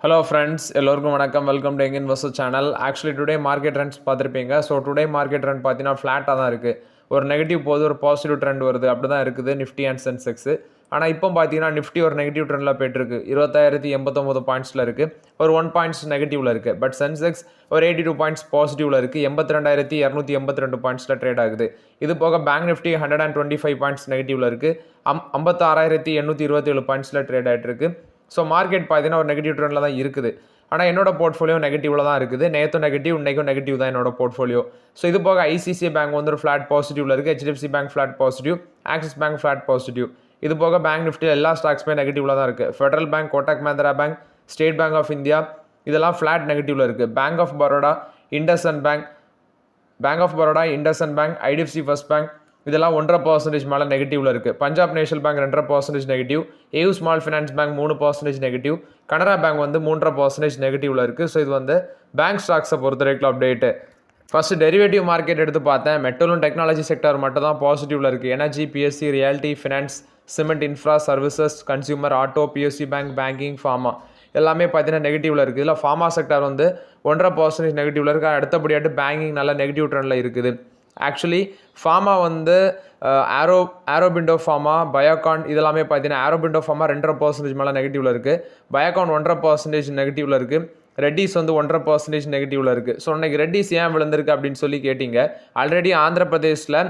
Hello friends, எல்லோருக்கும் வணக்கம். Welcome to எங்க investor channel. Actually today market trends பார்த்துருப்பீங்க. ஸோ டுடே மார்க்கெட் ட்ரெண்ட் பார்த்தீங்கன்னா ஃப்ளாட்டாக தான் இருக்குது. ஒரு நெகட்டிவ் போகுது, ஒரு பாசிட்டிவ் ட்ரெண்ட் வருது, அப்படி தான் இருக்குது நிஃப்டி அண்ட் சென்செக்ஸ். ஆனால் இப்போ பார்த்தீங்கன்னா நிஃப்டி ஒரு நெகட்டிவ் ட்ரெண்டில் போய்ட்டுருக்கு. 20,089 பாயிண்ட்ஸில் இருக்குது. ஒரு 1 பாயிண்ட்ஸ் நெகட்டிவில் இருக்குது. பட் சென்செக்ஸ் ஒரு 82 பாயிண்ட்ஸ் பாசிட்டிவில் இருக்குது. 82,282 பாயிண்ட்ஸில் ட்ரேட் ஆகுது. இது போக பேங்க் நிஃப்டி 125 பாயிண்ட்ஸ் நெகட்டிவில் இருக்குது. 56,827 பாயிண்ட்ஸில் ட்ரேட் ஆகிட்டு இருக்குது. ஸோ மார்க்கெட் பார்த்தீங்கன்னா ஒரு நெகட்டிவ் ட்ரெண்டில் தான் இருக்குது. ஆனால் என்னோட போர்ட்ஃபோலியோ நெகட்டிவில் தான் இருக்குது. நேற்று நெகட்டிவ், இன்றைக்கும் நெகட்டிவ் தான் என்னோட போர்ட்ஃபோலியோ. ஸோ இது போக ஐசிசி பேங்க் வந்து ஒரு ஃப்ளாட் பாசிட்டிவில் இருக்குது. HDFC Bank flat positive, Axis Bank flat positive. இது போக பேங்க் நிஃப்டி எல்லா ஸ்டாக்ஸுமே நெகட்டிவில் தான் இருக்குது. Federal Bank, Kotak Mahindra Bank, State Bank of India இதெல்லாம் ஃப்ளாட் நெகட்டிவில் இருக்குது. Bank of Baroda, IndusInd Bank, IDFC First Bank இதெல்லாம் 1.5% மேலே நெகட்டிவில் இருக்குது. Punjab National Bank 2.5% negative, AU Small Finance Bank 3% negative, Canara Bank வந்து 3.5% நெகட்டிவில் இருக்குது. ஸோ இது வந்து பேங்க் ஸ்டாக்ஸை பொறுத்த வரைக்கும் அப்டேட்டு. ஃபஸ்ட்டு டெரிவேட்டிவ் மார்க்கெட் எடுத்து பார்த்தேன். மெட்டலும் டெக்னாலஜி செக்டர் மட்டும் தான் பாசிட்டிவில் இருக்குது. Energy, BSc, reality, finance, cement, infra, services, consumer, auto, BSc bank, banking, pharma எல்லாமே பார்த்தீங்கன்னா நெகட்டிவில் இருக்குது. இதில் ஃபார்மா செக்டர் வந்து 1.5% நெகட்டிவில் இருக்குது. அடுத்தபடியாட்டு பேங்கிங் நல்ல நெகட்டிவ் ட்ரெண்டில் இருக்குது. ஆக்சுவலி ஃபார்மா வந்து ஆரோபிண்டோ ஃபார்மா, பயோகான் இதெல்லாமே பார்த்தீங்கன்னா ஆரோபிண்டோ ஃபார்மா 2.5% மேலே நெகட்டிவில் இருக்குது. பயோகான் 1.5% நெகட்டிவில் இருக்குது. ரெட்டிஸ் வந்து 1.5% நெகட்டிவில் இருக்குது. ஸோ இன்னைக்கு ரெட்டிஸ் ஏன் விழுந்திருக்கு அப்படின்னு சொல்லி கேட்டிங்க. ஆல்ரெடி ஆந்திர பிரதேஷில்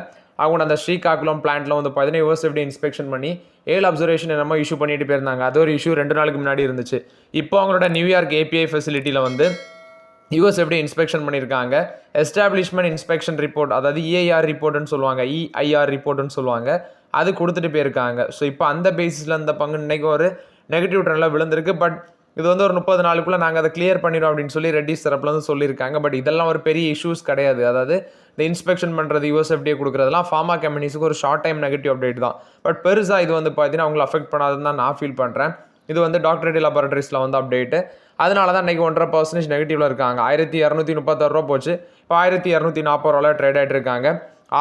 அவங்க அந்த ஸ்ரீகாக்குளம் பிளான்ட்டில் வந்து பார்த்தீங்கன்னா யூஎஸ்எஃப்டி இன்ஸ்பெக்ஷன் பண்ணி 7 அப்சர்வேஷன் என்னமோ இஷ்யூ பண்ணிட்டு போயிருந்தாங்க. அது ஒரு இஷ்யூ 2 நாளுக்கு முன்னாடி இருந்துச்சு. இப்போ அவங்களோட நியூயார்க் ஏபிஐ ஃபெசிலிட்டியில் வந்து யூஎஸ்எஃப்டி இன்ஸ்பெக்ஷன் பண்ணியிருக்காங்க. எஸ்டாப்ளிஷ்மெண்ட் இன்ஸ்பெக்ஷன் ரிப்போர்ட், அதாவது இஐஆர் ரிப்போர்ட்டுன்னு சொல்லுவாங்க, இஐஆர் ரிப்போர்ட்டுன்னு சொல்லுவாங்க, அது கொடுத்துட்டு போயிருக்காங்க. ஸோ இப்போ அந்த பேசிஸில் அந்த பங்கு இன்றைக்கி ஒரு நெகட்டிவ் ட்ரெண்டில் விழுந்திருக்கு. பட் இது வந்து ஒரு 30 நாளுக்குள்ளே நாங்கள் அதை கிளியர் பண்ணிடுவோம் அப்படின்னு சொல்லி ரெட்டிஸ் தரப்புல வந்து சொல்லியிருக்காங்க. பட் இதெல்லாம் ஒரு பெரிய இஷ்யூஸ் கிடையாது. அதாவது இந்த இன்ஸ்பெக்ஷன் பண்ணுறது யூஎஸ்எஃப்டியை கொடுக்குறதுலாம் ஃபார்மா கம்பெனிஸுக்கு ஒரு ஷார்ட் டைம் நெகட்டிவ் அப்டேட் தான். பட் பெருசாக இது வந்து பார்த்தீங்கன்னா அவங்களை அஃபெக்ட் பண்ணாதுன்னு தான் நான் ஃபீல் பண்ணுறேன். இது வந்து டாக்டர் ரெட்டி லேபரட்டரிஸில் வந்து அப்டேட்டு. அதனால தான் இன்றைக்கி 1.5% நெகட்டிவில் இருக்காங்க. 1,236 ரூபா போச்சு. இப்போ 1,240 ரூபாவில் ட்ரேட் ஆகிட்டு இருக்காங்க.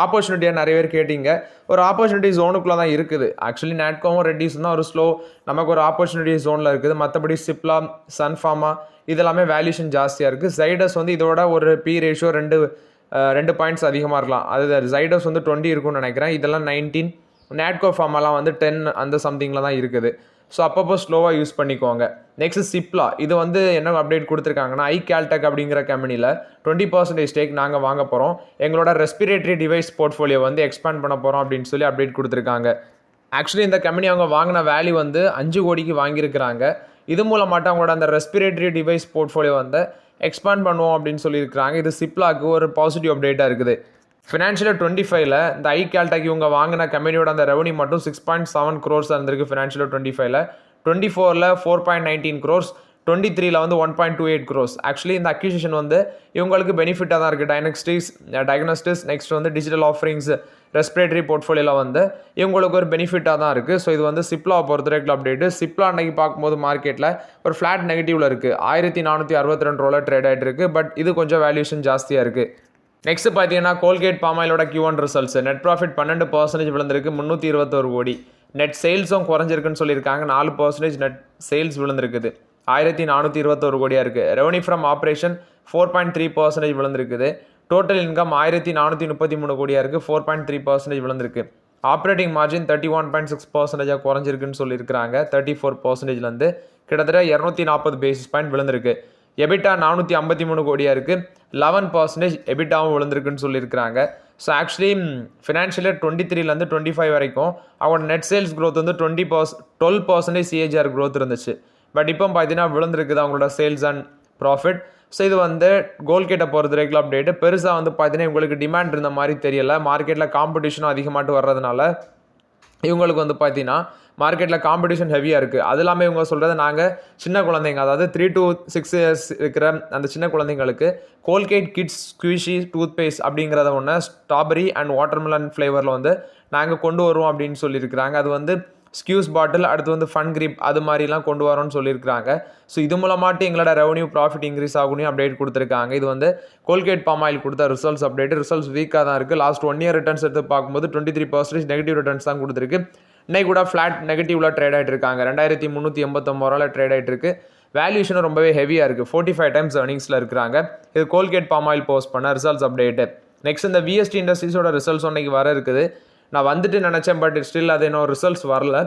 ஆப்பர்ச்சுனிட்டியாக நிறைய பேர் கேட்டிங்க. ஒரு ஆப்பர்ச்சுனிட்டி ஜோனுக்குள்ளே தான் இருக்குது. ஆக்சுவலி நேட்கோவும் ரெட்டிஸும் தான் ஒரு ஸ்லோ நமக்கு ஒரு ஆப்பர்ச்சுனிட்டி ஜோனில் இருக்குது. மற்றபடி சிப்லா, சன்ஃபார்மா இதெல்லாமே வேல்யூஷன் ஜாஸ்தியாக இருக்குது. ஜைடஸ் வந்து இதோட ஒரு பி ரேஷியோ 2 பாயிண்ட்ஸ் அதிகமாக இருக்கலாம். அது ஜைடஸ் வந்து 20 இருக்கும்னு நினைக்கிறேன். இதெல்லாம் 19, நேட்கோ ஃபார்மெல்லாம் வந்து 10 அந்த சம்திங்கில் தான் இருக்குது. ஸோ அப்பப்போ ஸ்லோவாக யூஸ் பண்ணிக்கோங்க. நெக்ஸ்ட் சிப்லா, இது வந்து என்ன அப்டேட் கொடுத்துருக்காங்கன்னா ஐகேல்டெக் அப்படிங்கிற கம்பெனியில் 20% ஸ்டேக் நாங்கள் வாங்க போகிறோம். எங்களோட ரெஸ்பிரேட்டரி டிவைஸ் போர்ட்ஃபோலியோ வந்து எக்ஸ்பேண்ட் பண்ண போகிறோம் அப்படின்னு சொல்லி அப்டேட் கொடுத்துருக்காங்க. ஆக்சுவலி இந்த கம்பெனி அவங்க வாங்கின வேல்யூ வந்து 5 கோடிக்கு வாங்கியிருக்கிறாங்க. இது மூலமாட்டம் அவங்களோட அந்த ரெஸ்பிரேட்டரி டிவைஸ் போர்ட்ஃபோலியோ வந்து எக்ஸ்பேண்ட் பண்ணுவோம் அப்படின்னு சொல்லியிருக்கிறாங்க. இது சிப்லாக்கு ஒரு பாசிட்டிவ் அப்டேட்டாக இருக்குது. ஃபினான்ஷியல் 25ல் இந்த ஐகேல்டெக் இவங்க வாங்கின கம்பெனியோட அந்த ரெவன்யூ மட்டும் 6.7 crores இருந்திருக்கு ஃபினான்ஷியல் 25ல். 24ல் 4.19 crores, 23ல் வந்து 1.28 crores. ஆக்சுவலி இந்த அக்யூசிஷன் வந்து இவங்களுக்கு பெனிஃபிட்டாக தான் இருக்குது. டயக்னோஸ்டிக்ஸ் நெக்ஸ்ட் வந்து டிஜிட்டல் ஆஃபரிங்ஸ் ரெஸ்பிரேட்டரி போர்ட்ஃபோலியோவில் வந்து இவங்களுக்கு ஒரு பெனிஃபிட்டாக தான் இருக்குது. ஸோ இது வந்து சிப்லா பொறுத்த வரைக்கும் அப்டேட்டு. சிப்லா அன்றைக்கி பார்க்கும்போது மார்க்கெட்டில் ஒரு ஃப்ளாட் நெகட்டிவில் இருக்குது. 1,462 ரூபாவில் ட்ரேட் ஆகிட்டு இருக்குது. பட் இது கொஞ்சம் வேல்யூஷன் ஜாஸ்தியாக இருக்குது. நெக்ஸ்ட் பார்த்தீங்கன்னா கோல்கேட் பாமாயிலோட Q1 ரிசல்ட்ஸ். நெட் ப்ராஃபிட் 12% விழுந்திருக்கு, 321 கோடி. நெட் சேல்ஸும் குறைஞ்சிருக்குன்னு சொல்லியிருக்காங்க. 4% நெட் சேல்ஸ் விழுந்திருக்குது, 1,421 கோடியாக இருக்குது. ரெவன்யூ ஃப்ரம் ஆப்ரேஷன் 4.3% விழுந்திருக்குது. டோட்டல் இன்கம் 1,433 கோடியாக இருக்குது, 4.3% விழுந்திருக்கு. ஆப்ரேட்டிங் மார்ஜின் 31.6% குறைஞ்சிருக்குன்னு சொல்லியிருக்கிறாங்க. 34%லேருந்து கிட்டத்தட்ட 240 பேசிஸ் பாயிண்ட் விழுந்திருக்கு. எபிட்டா 453 கோடியாக இருக்குது, 11% எபிட்டாவும் விழுந்திருக்குன்னு சொல்லியிருக்கிறாங்க. ஸோ ஆக்சுவலி ஃபினான்ஷியல் 23லேருந்து 25 வரைக்கும் அவங்களோட நெட் சேல்ஸ் க்ரோத் வந்து 12% CAGR க்ரோத் இருந்துச்சு. பட் இப்போ பார்த்தீங்கன்னா விழுந்திருக்குது அவங்களோட சேல்ஸ் அண்ட் ப்ராஃபிட். ஸோ இது வந்து கோல்கேட்டை பொறுத்த வரைக்கும் அப்டேட்டு. பெருசாக வந்து பார்த்தீங்கன்னா உங்களுக்கு டிமாண்ட் இருந்த மாதிரி தெரியல. மார்க்கெட்டில் காம்படிஷனும் அதிகமாட்டு வர்றதுனால இவங்களுக்கு வந்து பார்த்தீங்கன்னா மார்க்கெட்டில் காம்படிஷன் ஹெவியாக இருக்குது. அது இல்லாமல் இவங்க சொல்கிறது நாங்கள் சின்ன குழந்தைங்க, அதாவது 3 to 6 years இருக்கிற அந்த சின்ன குழந்தைங்களுக்கு கோல்கேட் கிட்ஸ் ஸ்குவீஷி டூத் பேஸ்ட் அப்படிங்கிறத ஒன்று ஸ்ட்ராபெரி அண்ட் வாட்டர்மெலன் ஃப்ளேவரில் வந்து நாங்கள் கொண்டு வருவோம் அப்படின்னு சொல்லியிருக்கிறாங்க. அது வந்து ஸ்கியூஸ் பாட்டில், அடுத்து வந்து ஃபன் கிரிப் அது மாதிரிலாம் கொண்டு வரோன்னு சொல்லியிருக்கிறாங்க. ஸோ இது மூலமாட்டு எங்களோட ரெவன்யூ ப்ராஃபிட் இன்க்ரீஸ் ஆகணும் அப்டேட் கொடுத்துருக்காங்க. இது வந்து கோல்கேட் பாமாயில் கொடுத்த ரிசல்ட்ஸ் அப்டேட். ரிசல்ட்ஸ் வீக்காக தான் இருக்குது. லாஸ்ட் 1 year ரிட்டர்ன்ஸ் எடுத்து பார்க்கும்போது 23% நெகட்டிவ் ரிட்டர்ன்ஸ் தான் கொடுத்துருக்கு. இன்னைக்கு கூட ஃப்ளாட் நெகட்டிவ்ல ட்ரேட் ஆகிட்டு இருக்காங்க. 2,389 ரூபாயில் ட்ரேட் ஆகிட்டு இருக்கு. வேல்யூஷனும் ரொம்பவே ஹெவியாக இருக்குது. 45 டைம்ஸ் earningsல இருக்கிறாங்க. இது கோல்கேட் பாம் ஆயில் போஸ்ட் பண்ண ரிசல்ட்ஸ் அப்டேட்டு. நெக்ஸ்ட் இந்த விஎஸ்டி இண்டஸ்ட்ரீஸோட ரிசல்ட்ஸ் இன்னைக்கு வர இருக்குது. நான் வந்துட்டு நினச்சேன், பட் ஸ்டில் அது இன்னும் ரிசல்ட்ஸ் வரல.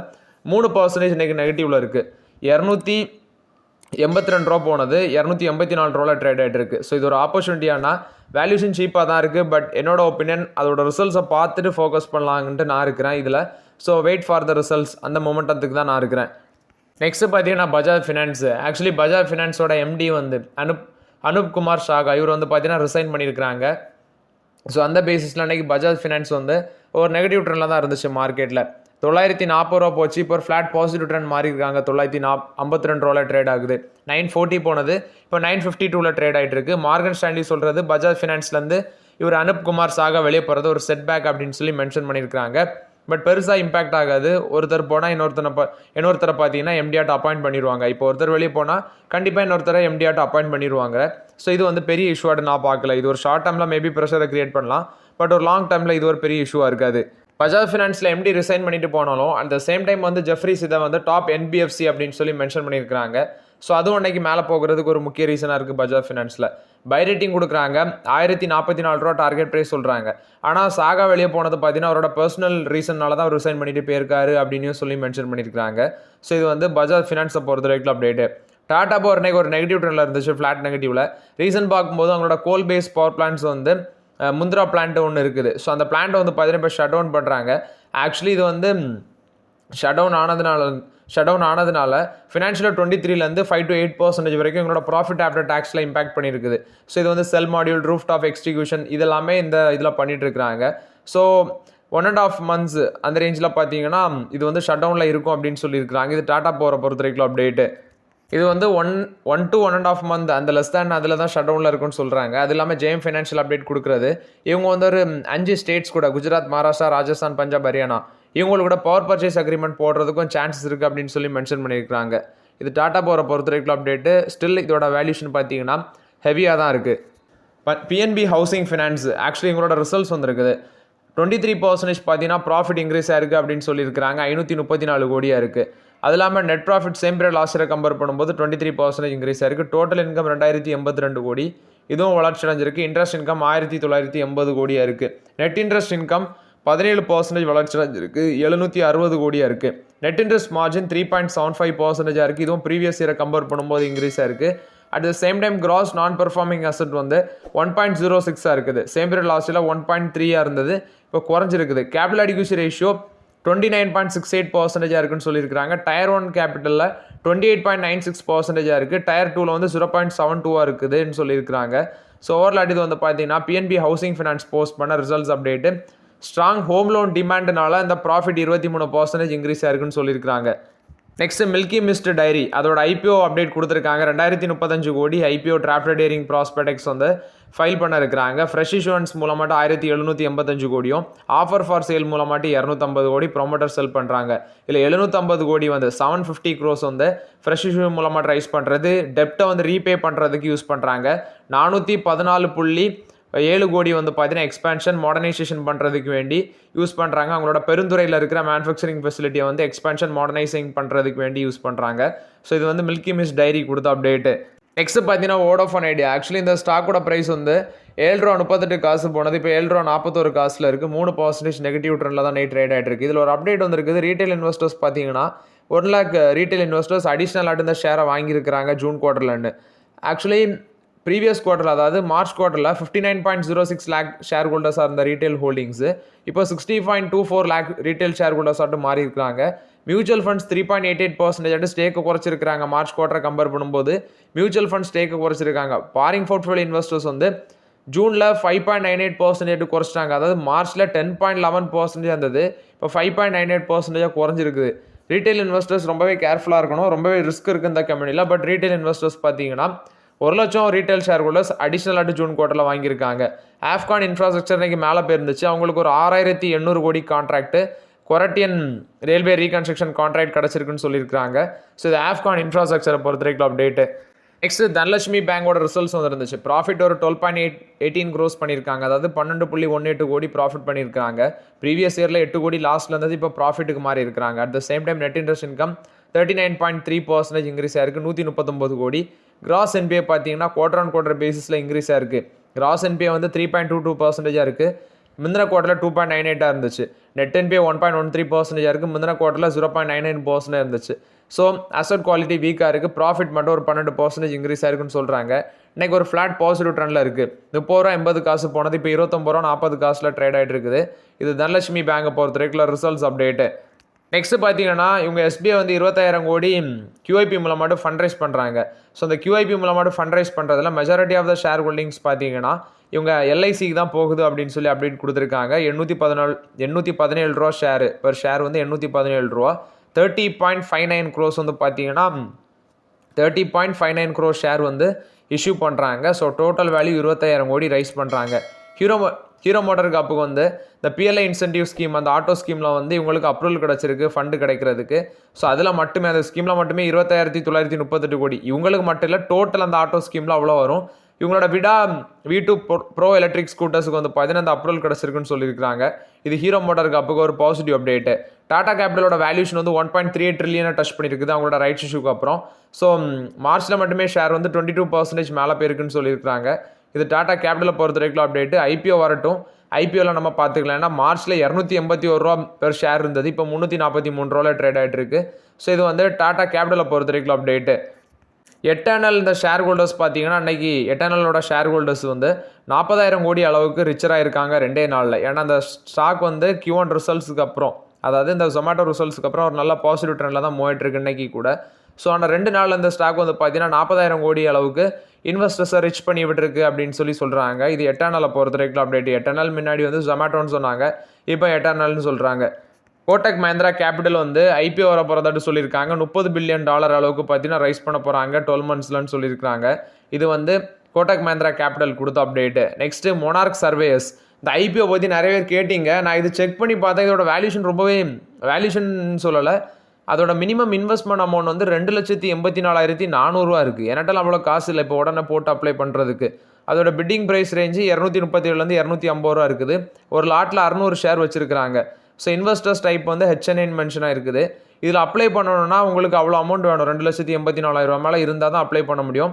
3% இன்றைக்கி நெகட்டிவில் இருக்குது. 282 ரூபா போனது 284 ரூபாவில் ட்ரேட் ஆகிட்டு இருக்குது. ஸோ இது ஒரு ஆப்பர்ச்சுனிட்டியானா வேல்யூஷன் சீப்பாக தான் இருக்குது. பட் என்னோட ஒப்பீனியன் அதோட ரிசல்ட்ஸை பார்த்துட்டு ஃபோக்கஸ் பண்ணலான்ட்டு நான் இருக்கிறேன் இதில். So wait for the results, அந்த மொமெண்டத்துக்கு தான் நான் இருக்கிறேன். நெக்ஸ்ட்டு பார்த்தீங்கன்னா பஜாஜ் ஃபினான்ஸ். ஆக்சுவலி பஜாஜ் ஃபினான்ஸோட எம்டி வந்து அனுப் குமார் ஷாகா, இவர் வந்து பார்த்தீங்கன்னா ரிசைன் பண்ணியிருக்கிறாங்க. ஸோ அந்த பேசிஸில் அன்றைக்கி பஜாஜ் ஃபினான்ஸ் வந்து ஒரு நெகட்டிவ் ட்ரெண்டில் தான் இருந்துச்சு மார்க்கெட்டில். 940 ரூபா போச்சு. இப்போ ஒரு ஃப்ளாட் பாசிட்டிவ் ட்ரெண்ட் மாறி இருக்காங்க. 952 ரூபாவில் ட்ரேட் ஆகுது. 940 போனது இப்போ 952ல் ட்ரேட் ஆகிட்டு இருக்கு. மார்கன் ஸ்டான்லி சொல்கிறது பஜாஜ் ஃபினான்ஸ்லேருந்து இவர் அனுப் குமார் சாகா வெளியே போகிறது ஒரு செட் பேக் அப்படின்னு சொல்லி மென்ஷன் பண்ணியிருக்காங்க. பட் பெருசாக இம்பாக்ட் ஆகாது. ஒருத்தர் போனால் இன்னொருத்தரை பார்த்தீங்கன்னா எம்டிஆர்ட்ட அப்பாயிண்ட் பண்ணிடுவாங்க. இப்போ ஒருத்தர் வெளியே போனால் கண்டிப்பாக இன்னொருத்தரை எம்டிஆர்ட்ட அப்பாயிண்ட் பண்ணிடுவாங்க. ஸோ இது வந்து பெரிய இஷ்யூவாக நான் பார்க்கல. இது ஒரு ஷார்ட் டேர்மில் மேபி ப்ரெஷரை கிரியேட் பண்ணலாம். பட் ஒரு லாங் டேர்மில் இது ஒரு பெரிய இஷ்யூவாக இருக்காது. பஜாஜ் ஃபினான்ஸில் எம்டி ரிசைன் பண்ணிட்டு போனாலும் அட் த சேம் டைம் வந்து ஜெஃப்ரிஸ் இதை வந்து டாப் என்பிஎஃப்சி அப்படின்னு சொல்லி மென்ஷன் பண்ணியிருக்காங்க. ஸோ அதுவும் அன்றைக்கி மேலே போகிறதுக்கு ஒரு முக்கிய ரீசனாக இருக்குது. பஜாஜ் ஃபினான்ஸில் பை ரேட்டிங் கொடுக்குறாங்க. 1044 ரூபா டார்கெட் ப்ரைஸ் சொல்கிறாங்க. ஆனால் சாகா வெளியே போனது பார்த்தீங்கன்னா அவரோட பர்சனல் ரீசன்னால தான் ரிசைன் பண்ணிட்டு போயிருக்காரு அப்படின்னு சொல்லி மென்ஷன் பண்ணியிருக்காங்க. ஸோ இது வந்து பஜாஜ் ஃபினான்ஸை பொறுத்த வரைக்கும் அப்டேட்டு. டாடா பவர் ஒரு நெகட்டிவ் ட்ரெண்டில் இருந்துச்சு, ஃப்ளாட் நெகட்டிவில். ரீசன் பார்க்கும்போது அவங்களோட கோல் பேஸ் பவர் பிளான்ட்ஸ் வந்து முந்திரா பிளான்ட் ஒன்று இருக்குது. ஸோ அந்த பிளான்ட்டை வந்து பார்த்தீங்கன்னா இப்போ ஷட் டவுன் பண்ணுறாங்க. ஆக்சுவலி இது வந்து ஷட் டவுன் ஆனதுனால ஃபினான்ஷியல் 23லேருந்து 5 to 8% வரைக்கும் எங்களோட ப்ராஃபிட் ஆஃப்டர் டேக்ஸில் இம்பாக்ட் பண்ணியிருக்குது. ஸோ இது வந்து செல் மாடியூல், ரூஃப் டாப் எக்ஸ்டிக்யூஷன் இதெல்லாமே இந்த இதில் பண்ணிட்டு இருக்கிறாங்க. ஸோ 1.5 months அந்த ரேஞ்சில் பார்த்தீங்கன்னா இது வந்து ஷட் டவுனில் இருக்கும் அப்படின்னு சொல்லியிருக்கிறாங்க. இது டாடா பவரை பொறுத்த வரைக்கும் அப்டேட்டு. இது வந்து 1 to 1.5 month அந்த லெஸ் தேன் அதில் தான் ஷட் டவுனில் இருக்குன்னு சொல்கிறாங்க. அது இல்லாமல் ஜெயம் ஃபைனான்ஷியல் அப்டேட் கொடுக்குறது. இவங்க வந்து ஒரு 5 ஸ்டேட்ஸ் கூட, குஜராத், மகாராஷ்டிரா, ராஜஸ்தான், பஞ்சாப், ஹரியானா, இவங்களுக்கு கூட பவர் பர்ச்சேஸ் அக்ரிமெண்ட் போடுறதுக்கும் சான்சஸ் இருக்குது அப்படின்னு சொல்லி மென்ஷன் பண்ணியிருக்காங்க. இது டாடா பவரை பொறுத்த வரைக்கும் அப்டேட்டு. ஸ்டில் இதோட வேல்யூஷன் பார்த்தீங்கன்னா ஹெவியாக தான் இருக்குது. பிஎன்பி ஹவுசிங் ஃபினான்ஸ் ஆக்சுவலி இவங்களோட ரிசல்ட்ஸ் வந்துருக்குது. 23% பார்த்தீங்கன்னா ப்ராஃபிட் இன்க்ரீஸ் ஆயிருக்கு அப்படின்னு சொல்லியிருக்காங்க. 534 கோடியாக இருக்குது. அது இல்லாமல் net profit same period last இயரை கம்பேர் பண்ணும்போது 23% இன்க்ரீஸ் ஆயிருக்கு. டோட்டல் இன்கம் 2082 கோடி, இதுவும் வளர்ச்சி அடைஞ்சிருக்கு. இன்ட்ரெஸ்ட் இன்கம் 1980 கோடியாக இருக்குது. நெட் இன்ட்ரெஸ்ட் இன்கம் 17% வளர்ச்சி அடைஞ்சிருக்கு. 760 கோடியாக இருக்குது. நெட் இன்ட்ரெஸ்ட் மார்ஜின் 3.75% இருக்குது. இதுவும் ப்ரீவியஸ் இயரை கம்பேர் பண்ணும்போது இன்க்ரீஸ் ஆயிருக்கு. At the same time cross நான் பெர்ஃபார்மிங் அசட் வந்து 1.06 இருக்குது. சேம் பீரியட் லாஸ்ட் இயரில் 1.3 இருந்தது, இப்போ குறைஞ்சிருக்குது. கேபிட்டல் அடிக்யூசி ரேஷியோ 29.68% இருக்குன்னு சொல்லியிருக்காங்க. டயர் 1 கேபிட்டலில் 28.96% இருக்குது. டயர் 2ல் வந்து 0.72 இருக்குதுன்னு சொல்லியிருக்காங்க. ஸோ ஓவர்லாட் இது வந்து பார்த்தீங்கன்னா பிஎன்பி ஹவுசிங் ஃபினான்ஸ் போஸ்ட் பண்ண results update. Strong home loan டிமாண்ட்னால இந்த ப்ராஃபிட் 23% இன்க்ரீஸ் ஆயிருக்குன்னு சொல்லியிருக்காங்க. நெக்ஸ்ட் மில்கி மிஸ்ட் டைரி அதோட ஐபிஓ அப்டேட் கொடுத்துருக்காங்க. 2035 கோடி ஐபிஓ டிராஃப்ட் டேரிங் ப்ராஸ்பெக்ட்ஸ் வந்து ஃபைல் பண்ண இருக்கிறாங்க. ஃப்ரெஷ் இஷ்யூரன்ஸ் மூலமாட்டு 1785 கோடியும், ஆஃபர் ஃபார் சேல் மூலமாட்டு 250 கோடி ப்ரொமோட்டர் செல் பண்ணுறாங்க. இதில் 750 கோடி வந்து 750 crores வந்து ஃப்ரெஷ் இஷ்யூ மூலமாக ரைஸ் பண்ணுறது, டெப்டை வந்து ரீபே பண்ணுறதுக்கு யூஸ் பண்ணுறாங்க. 414.7 கோடி வந்து பார்த்தீங்கன்னா எக்ஸ்பேன்ஷன் மாடர்னைசேஷன் பண்ணுறதுக்கு வேண்டி யூஸ் பண்ணுறாங்க. அவங்களோட பெருந்துறையில் இருக்கிற மேனுஃபேக்சரிங் ஃபெசிலிட்டியை வந்து எக்ஸ்பேன்ஷன் மாடர்னைசிங் பண்ணுறதுக்கு வேண்டி யூஸ் பண்ணுறாங்க. ஸோ இது வந்து மில்கி மிஸ்ட் டைரி கொடுத்த அப்டேட்டு. நெக்ஸ்ட் பார்த்தீங்கன்னா வோடாஃபோன் ஐடியா. ஆக்சுவலி இந்த ஸ்டாக்கோட ப்ரைஸ் வந்து 7 ரூபா 38 காசு போனது, இப்போ 7 ரூபா 41 காசில் இருக்குது. 3% நெகட்டிவ் ட்ரெண்டில் தான் நைட் ட்ரேட் ஆகிட்டு இருக்குது. இதில் ஒரு அப்டேட் வந்துருக்குது. ரீட்டைல் இன்வெஸ்டர்ஸ் பார்த்தீங்கன்னா 1 lakh ரீட்டைல் இன்வெஸ்டர்ஸ் அடிஷ்னல் ஆட்டு இந்த ஷேரை வாங்கியிருக்கிறாங்க ஜூன் குவார்ட்டர்லேருந்து. ஆக்சுவலி ப்ரீவியஸ் குவார்ட்டர், அதாவது மார்ச் குவார்ட்டரில் 59.06 lakh ஷேர் ஹோல்டர்ஸாக இருந்த ரீட்டைல் ஹோல்டிங்ஸு இப்போ 60.24 lakh ரீட்டைல் ஷேர் ஹோல்டர்ஸாட்டு மாறி இருக்கிறாங்க. மியூச்சுவல் ஃபண்ட்ஸ் 3.88% ஸ்டேக்கை குறைச்சிருக்காங்க. மார்ச் குவார்ட்டரை கம்பேர் பண்ணும்போது மியூச்சுவல் ஃபண்ட்ஸ் ஸ்டேக்கை குறைச்சிருக்காங்க. பாரிங் போர்ட்ஃபோலியோ இன்வெஸ்டர்ஸ் வந்து ஜூனில் 5.98% குறைச்சிட்டாங்க. அதாவது மார்ச்சில் 10.11% இருந்தது, இப்போ 5.98% குறைஞ்சிருக்குது. ரீட்டைல் இன்வெஸ்டர்ஸ் ரொம்பவே கேர்ஃபுல்லாக இருக்கணும். ரொம்பவே ரிஸ்க் இருக்குது இந்த கம்பெனியில். பட் ரீட்டைல் இன்வெஸ்டர்ஸ் பார்த்தீங்கன்னா 1 லட்சம் ரீட்டைல் ஷேர் ஹோல்டர்ஸ் அடிஷ்னலாட்டு ஜூன் குவார்ட்டரில் வாங்கியிருக்காங்க. ஆஃப்கான் இன்ஃப்ராஸ்ட்ரக்சர் இன்றைக்கி மேலே போயிருந்துச்சு. அவங்களுக்கு ஒரு 6800 கோடி கான்ட்ராக்ட்டு கொரட்டியன் ரயில்வே ரீகன்ஸ்ட்ரக்ஷன் கான்ட்ராக்ட் கிடச்சிருக்குன்னு சொல்லியிருக்காங்க. ஸோ இது ஆஃப்கான் இன்ஃப்ராஸ்ட்ரக்சரை பொறுத்த வரைக்கும் அப்டேட்டு. நெக்ஸ்ட் தனலட்சுமி பேங்கோட ரிசல்ட்ஸ் வந்துருந்துச்சு. ப்ராஃபிட் ஒரு 12.18 crores பண்ணியிருக்காங்க. அதாவது 12.18 கோடி ப்ராஃபிட் பண்ணியிருக்காங்க. ப்ரீவியஸ் இயரில் 8 கோடி லாஸ்ட்டில் இருந்தது, இப்போ ப்ராஃபிட்டுக்கு மாறி இருக்கிறாங்க. At the same time net interest income 39.3% increase ஆயிருக்கு 139 கோடி. கிராஸ் என்பிஏ பார்த்தீங்கன்னா குவார்டர் ஆன் குவார்டர் பேசிஸில் இன்க்ரீஸ் ஆயிருக்கு. கிராஸ் என்பிஏ வந்து 3.22% இருக்குது. முந்தின குவார்ட்டரில் 2.98 இருந்துச்சு. நெட் என்பிஏ 1.13% இருக்குது. முந்தின குவார்ட்டரில் 0.99% இருந்துச்சு. ஸோ அசட் குவாலிட்டி வீக்காக இருக்குது. ப்ராஃபிட் மட்டும் ஒரு 12% இன்க்ரீஸ் ஆயிருக்குன்னு சொல்கிறாங்க. இன்றைக்கி ஒரு ஃப்ளாட் பாசிட்டிவ் ட்ரெண்டில் இருக்குது. 30 ரூபா 80 காசு போனது இப்போ 29 ரூபா 40 காசில் ட்ரேட் ஆகிட்டு இருக்குது. இது தனலட்சுமி பேங்கை பொறுத்த ரெகுலர் ரிசல்ட்ஸ் அப்டேட்டு. நெக்ஸ்ட் பார்த்தீங்கன்னா இவங்க எஸ்பிஐ வந்து 20,000 கோடி QIP மூலமாட்டு ஃபண்ட் ரைஸ் பண்ணுறாங்க. ஸோ அந்த QIP மூலமாட்டு ஃபண்ட் ரைஸ் பண்ணுறதுல majority of the share holdings பார்த்தீங்கன்னா இவங்க LICக்கு தான் போகுது அப்படின்னு சொல்லி அப்டேட் கொடுத்துருக்காங்க. 817 ரூபா ஷேரு பர் ஷேர் வந்து 817 ரூபா. 30.59 crores வந்து பார்த்தீங்கன்னா 30.59 crore ஷேர் வந்து இஷ்யூ பண்ணுறாங்க. ஸோ டோட்டல் வேல்யூ 20,000 கோடி ரைஸ் பண்ணுறாங்க. ஹீரோ மோட்டார் கப்புக்கு வந்து இந்த PLI இன்சென்டிவ் ஸ்கீம் அந்த ஆட்டோ ஸ்கீமில் வந்து இவங்களுக்கு அப்ரூவல் கிடச்சிருக்கு ஃபண்டு கிடைக்கிறதுக்கு. ஸோ அதில் மட்டுமே அந்த ஸ்கீமில் மட்டுமே 20,938 கோடி இவங்களுக்கு மட்டும் இல்லை, டோட்டல் அந்த ஆட்டோ ஸ்கீமில் அவ்வளோ வரும். இவங்களோட விடா V2 ப்ரோ எலக்ட்ரிக் ஸ்கூட்டர்ஸுக்கு வந்து 15 அப்ரூவல் கிடச்சிருக்குன்னு சொல்லியிருக்காங்க. இது ஹீரோ மோட்டார் கப்புக்கு ஒரு பாசிட்டிவ் அப்டேட்டு. டாடா கேபிட்டலோட வேல்யூஷன் வந்து 1.38 ட்ரில்லியனை டச் பண்ணியிருக்குது அவங்களோட ரைட்ஸ் இஷ்யூக்கு அப்புறம். ஸோ மார்ச்சில் மட்டுமே ஷேர் வந்து 22% மேலே போயிருக்குன்னு சொல்லியிருக்காங்க. இது டாடா கேபிட்டலை பொறுத்த வரைக்கும் அப்டேட்டு. IPO வரட்டும், IPOவில் நம்ம பார்த்துக்கலாம். ஏன்னா மார்ச்சில் 281 ரூபா பெர் ஷேர் இருந்தது, இப்போ 343 ரூபாவில் ட்ரேட் ஆகிட்டு இருக்கு. ஸோ இது வந்து டாடா கேபிட்டலை பொறுத்த வரைக்கும் அப்டேட்டு. எட்டர்னல் இந்த ஷேர் ஹோல்டர்ஸ் பார்த்தீங்கன்னா அன்றைக்கி எட்டர்னலோட ஷேர் ஹோல்டர்ஸ் வந்து 40,000 கோடி அளவுக்கு ரிச்சராக இருக்காங்க 2 நாளில். ஏன்னா அந்த ஸ்டாக் வந்து Q1 ரிசல்ட்ஸுக்கு அப்புறம், அதாவது இந்த Zomato ரிசல்ட்ஸுக்கு அப்புறம் ஒரு நல்ல பாசிட்டிவ் ட்ரெண்டில் தான் மூவிட்டு இருக்கு இன்னைக்கு கூட. ஸோ அந்த 2 நாளில் இந்த ஸ்டாக் வந்து பார்த்தீங்கன்னா 40,000 கோடி அளவுக்கு இன்வெஸ்டர்ஸை ரிச் பண்ணி விட்டுருக்கு அப்படின்னு சொல்கிறாங்க. இது எட்டர்னலை பொறுத்த வரைக்கும் அப்டேட். எட்டர்னல் முன்னாடி வந்து Zomatoன்னு சொன்னாங்க, இப்போ எட்டர்னல்னு சொல்கிறாங்க. கோட்டக் மஹிந்திரா கேபிட்டல் வந்து IPO வர போகிறதாட்டு சொல்லியிருக்காங்க. $30 பில்லியன் அளவுக்கு பார்த்தீங்கன்னா ரைஸ் பண்ண போகிறாங்க 12 monthsலன்னு சொல்லியிருக்காங்க. இது வந்து கோட்டக் மஹிந்திரா கேபிட்டல் கொடுத்த அப்டேட்டு. Next monarch surveyors. இந்த IPO பற்றி நிறைய பேர் கேட்டிங்க. நான் இது செக் பண்ணி பார்த்தேன். இதோட வேல்யூஷன் ரொம்பவே வேல்யூஷன் சொல்லலை, அதோட மினிமம் இன்வெஸ்ட்மெண்ட் அமௌண்ட் வந்து 2,84,400 இருக்குது. என்கிட்ட அவ்வளோ காசு இல்லை இப்போ உடனே போட்டு அப்ளை பண்ணுறதுக்கு. அதோட பிட்டிங் ப்ரைஸ் ரேஞ்சு 237 250 ரூபா இருக்குது. ஒரு லாட்டில் 600 ஷேர் வச்சுருக்கிறாங்க. ஸோ இன்வெஸ்டர்ஸ் டைப் வந்து HNI மென்ஷனாக இருக்குது. இதில் அப்ளை பண்ணணும்னா உங்களுக்கு அவ்வளோ அமௌண்ட் வேணும், 2,84,000 மேலே இருந்தால் தான் அப்ளை பண்ண முடியும்.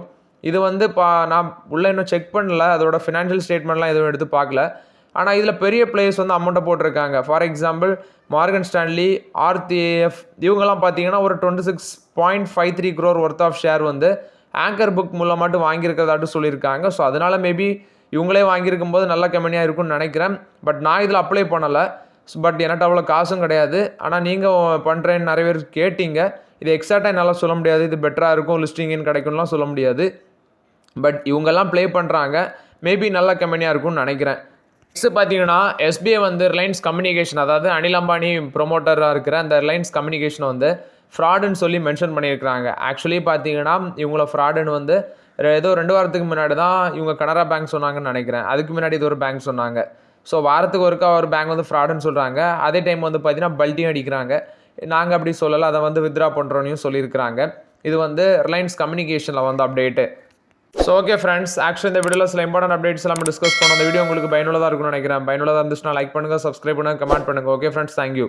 இது வந்து நான் உள்ளே இன்னும் செக் பண்ணல, அதோட ஃபினான்ஷியல் ஸ்டேட்மெண்ட்லாம் எதுவும் எடுத்து பார்க்கல. ஆனால் இதில் பெரிய பிளேயர்ஸ் வந்து அமௌண்ட்டை போட்டிருக்காங்க. For example Morgan Stanley, RTAF இவங்கெல்லாம் பார்த்தீங்கன்னா ஒரு 26.53 crore ஒர்த் ஆஃப் ஷேர் வந்து ஆங்கர் புக் மூலமாட்டு வாங்கியிருக்கிறதாட்டு சொல்லியிருக்காங்க. ஸோ அதனால் மேபி இவங்களே வாங்கியிருக்கும் போது நல்ல கம்பெனியாக இருக்கும்னு நினைக்கிறேன். பட் நான் இதில் அப்ளை பண்ணலை. பட் என்கிட்ட அவ்வளோ காசும் கிடையாது. ஆனால் நீங்கள் பண்ணுறேன்னு நிறைய பேர் கேட்டிங்க. இது எக்ஸாக்டாக என்னால் சொல்ல முடியாது, இது பெட்டராக இருக்கும் லிஸ்டிங்னு கிடைக்கும்லாம் சொல்ல முடியாது. பட் இவங்கெல்லாம் ப்ளே பண்ணுறாங்க, மேபி நல்ல கம்பெனியாக இருக்கும்னு நினைக்கிறேன். நெக்ஸ்ட் பார்த்தீங்கன்னா SBI வந்து ரிலையன்ஸ் கம்யூனிகேஷன், அதாவது அனில் அம்பானி ப்ரொமோட்டராக இருக்கிற அந்த ரிலையன்ஸ் கம்யூனிகேஷனை வந்து ஃப்ராடுன்னு சொல்லி மென்ஷன் பண்ணியிருக்கிறாங்க. ஆக்சுவலி பார்த்தீங்கன்னா இவங்கள ஃப்ராடுன்னு வந்து ஏதோ 2 வாரத்துக்கு முன்னாடி தான் இவங்க கனரா பேங்க் சொன்னாங்கன்னு நினைக்கிறேன். அதுக்கு முன்னாடி இது ஒரு பேங்க் சொன்னாங்க. ஸோ வாரத்துக்கு ஒருக்கா ஒரு பேங்க் வந்து ஃப்ராடுன்னு சொல்கிறாங்க. அதே டைம் வந்து பார்த்தீங்கன்னா பல்ட்டியும் அடிக்கிறாங்க. நாங்கள் அப்படி சொல்லலை, அதை வந்து வித்ரா பண்ணுறோன்னு சொல்லியிருக்கிறாங்க. இது வந்து ரிலையன்ஸ் கம்யூனிகேஷனில் வந்து update. So okay friends, actually இந்த வீடியோவில் சில இம்பார்ட்டன்ட் அப்டேட்ஸ் எல்லாம் டிஸ்கஸ் பண்ணோம். அந்த வீடியோ உங்களுக்கு பயனுள்ளதாக இருக்கும்னு நினைக்கிறேன். பயனுள்ளதாக இருந்துச்சுன்னா லைக் பண்ணுங்கள், சப்ஸ்கிரைப் பண்ணுங்கள், கமெண்ட் பண்ணுங்கள். Okay friends, thank you.